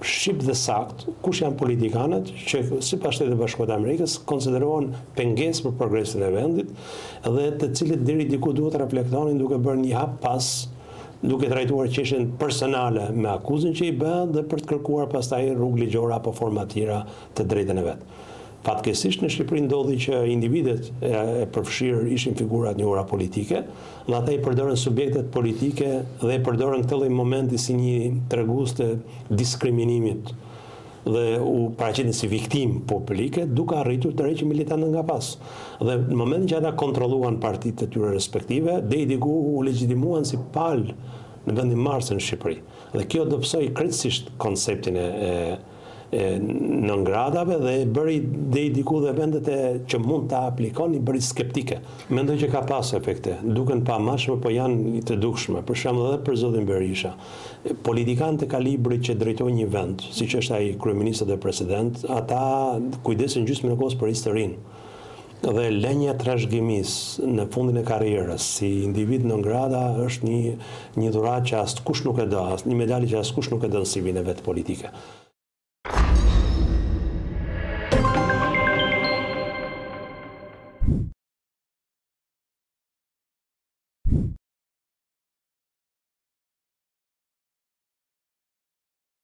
shqip dhe sakt kush janë politikanët që sipas Shtetit Bashkuar të Amerikës konsiderohen pengesë për progresin e vendit dhe të cilët deri diku duhet të reflektonin duke bërë një hap pas, duke trajtuar qështjen personale me akuzën që i bën dhe për të kërkuar pastaj rrugë ligjore apo forma tjera të drejtën e vet. Fatkeqësisht në Shqipëri ndodhi që individet e përfshirë ishin figurat njohura politike, dhe ata i përdorën subjektet politike dhe i përdorën këtë lloj momenti si një tregues të diskriminimit dhe u paraqitin si viktimë publike, duke arritur të rreqin militantë nga pas. Dhe në momentin që ata kontrolluan partitë të tyre respektive, deri diku u legjitimuan si palë në vendimarrëse në Shqipëri. Dhe kjo dobësoi krejtësisht konceptin e non gratave dhe bëri deri diku dhe vendet që mund ta aplikoni bëri skeptike. Mendoj që ka pas efekte, duken pamashme, po janë të dukshme. Për shembull edhe për zotin Berisha. Politikanë të kalibrit që drejtojnë një vend, siç është ai kryeminist dhe president, ata kujdesen gjysmën e kohës për historinë. Dhe lënia trashëgimisë në fundin e karrierës si individ non grata është një dhuratë që askush nuk e do, një medalje që askush nuk e do në CV-n e vet politike.